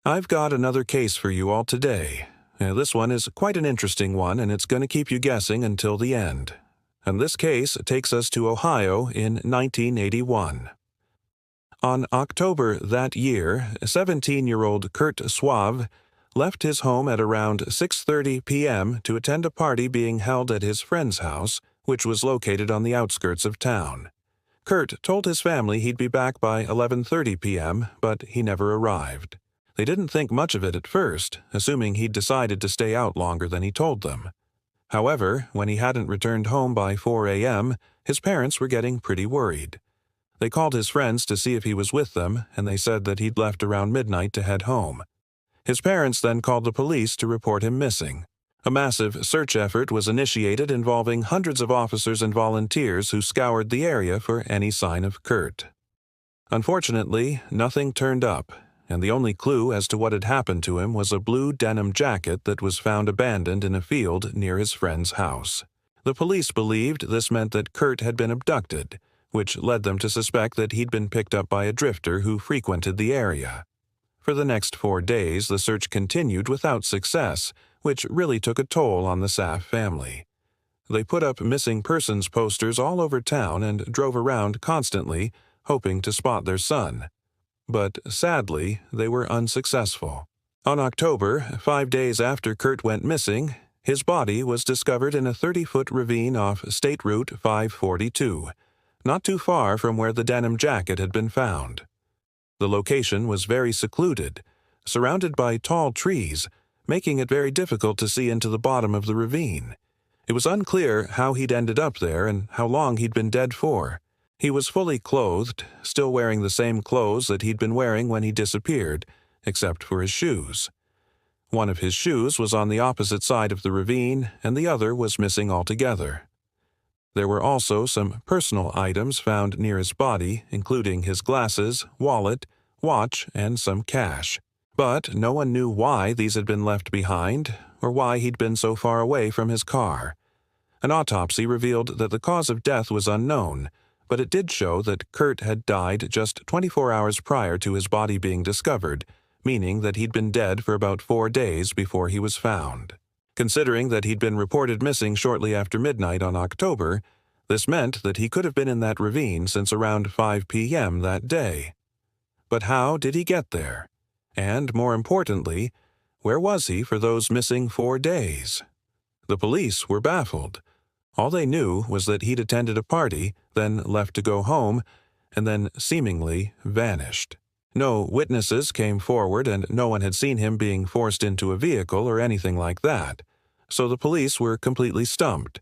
I've got another case for you all today. This one is quite an interesting one, and it's going to keep you guessing until the end. And this case takes us to Ohio in 1981. On October that year, 17-year-old Kurt Suave left his home at around 6:30 p.m. to attend a party being held at his friend's house, which was located on the outskirts of town. Kurt told his family he'd be back by 11:30 p.m., but he never arrived. They didn't think much of it at first, assuming he'd decided to stay out longer than he told them. However, when he hadn't returned home by 4 a.m., his parents were getting pretty worried. They called his friends to see if he was with them, and they said that he'd left around midnight to head home. His parents then called the police to report him missing. A massive search effort was initiated involving hundreds of officers and volunteers who scoured the area for any sign of Kurt. Unfortunately, nothing turned up, and the only clue as to what had happened to him was a blue denim jacket that was found abandoned in a field near his friend's house. The police believed this meant that Kurt had been abducted, which led them to suspect that he'd been picked up by a drifter who frequented the area. For the next 4 days, the search continued without success, which really took a toll on the Saff family. They put up missing persons posters all over town and drove around constantly, hoping to spot their son. But sadly, they were unsuccessful. On October, 5 days after Kurt went missing, his body was discovered in a 30-foot ravine off State Route 542, not too far from where the denim jacket had been found. The location was very secluded, surrounded by tall trees, making it very difficult to see into the bottom of the ravine. It was unclear how he'd ended up there and how long he'd been dead for. He was fully clothed, still wearing the same clothes that he'd been wearing when he disappeared, except for his shoes. One of his shoes was on the opposite side of the ravine, and the other was missing altogether. There were also some personal items found near his body, including his glasses, wallet, watch, and some cash. But no one knew why these had been left behind, or why he'd been so far away from his car. An autopsy revealed that the cause of death was unknown, but it did show that Kurt had died just 24 hours prior to his body being discovered, meaning that he'd been dead for about 4 days before he was found. Considering that he'd been reported missing shortly after midnight on October, this meant that he could have been in that ravine since around 5 p.m. that day. But how did he get there? And, more importantly, where was he for those missing 4 days? The police were baffled. All they knew was that he'd attended a party, then left to go home, and then seemingly vanished. No witnesses came forward, and no one had seen him being forced into a vehicle or anything like that. So the police were completely stumped.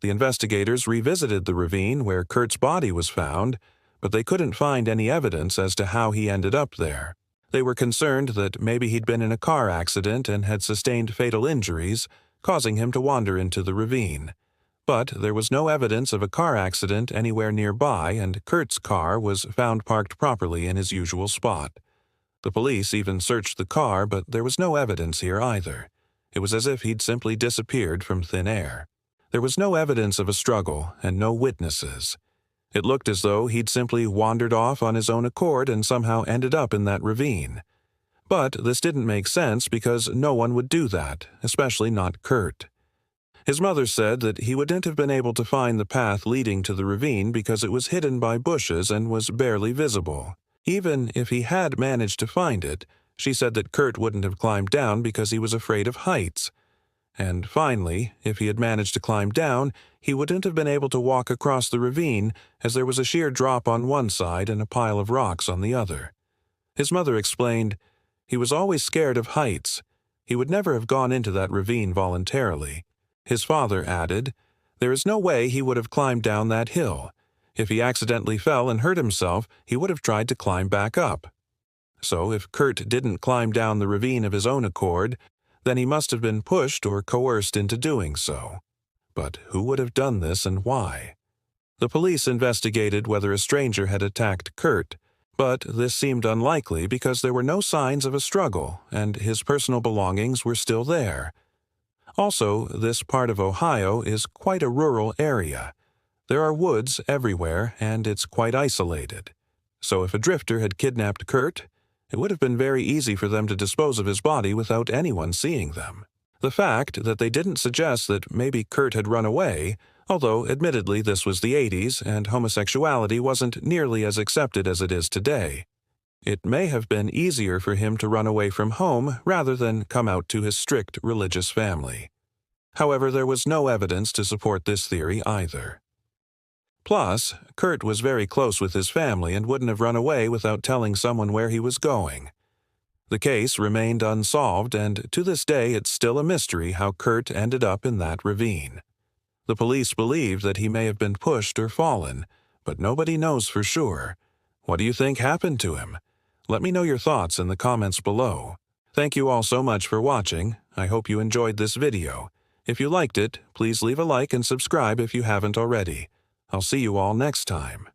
The investigators revisited the ravine where Kurt's body was found, but they couldn't find any evidence as to how he ended up there. They were concerned that maybe he'd been in a car accident and had sustained fatal injuries, causing him to wander into the ravine. But there was no evidence of a car accident anywhere nearby, and Kurt's car was found parked properly in his usual spot. The police even searched the car, but there was no evidence here either. It was as if he'd simply disappeared from thin air. There was no evidence of a struggle and no witnesses. It looked as though he'd simply wandered off on his own accord and somehow ended up in that ravine. But this didn't make sense because no one would do that, especially not Kurt. His mother said that he wouldn't have been able to find the path leading to the ravine because it was hidden by bushes and was barely visible. Even if he had managed to find it, she said that Kurt wouldn't have climbed down because he was afraid of heights. And finally, if he had managed to climb down, he wouldn't have been able to walk across the ravine as there was a sheer drop on one side and a pile of rocks on the other. His mother explained, "He was always scared of heights. He would never have gone into that ravine voluntarily." His father added, "There is no way he would have climbed down that hill. If he accidentally fell and hurt himself, he would have tried to climb back up." So if Kurt didn't climb down the ravine of his own accord, then he must have been pushed or coerced into doing so. But who would have done this and why? The police investigated whether a stranger had attacked Kurt, but this seemed unlikely because there were no signs of a struggle and his personal belongings were still there. Also, this part of Ohio is quite a rural area. There are woods everywhere, and it's quite isolated. So if a drifter had kidnapped Kurt, It would have been very easy for them to dispose of his body without anyone seeing them. The fact that they didn't suggest that maybe Kurt had run away, although admittedly this was the 80s and homosexuality wasn't nearly as accepted as it is today. It may have been easier for him to run away from home rather than come out to his strict religious family. However, there was no evidence to support this theory either. Plus, Kurt was very close with his family and wouldn't have run away without telling someone where he was going. The case remained unsolved, and to this day it's still a mystery how Kurt ended up in that ravine. The police believe that he may have been pushed or fallen, but nobody knows for sure. What do you think happened to him? Let me know your thoughts in the comments below. Thank you all so much for watching. I hope you enjoyed this video. If you liked it, please leave a like and subscribe if you haven't already. I'll see you all next time.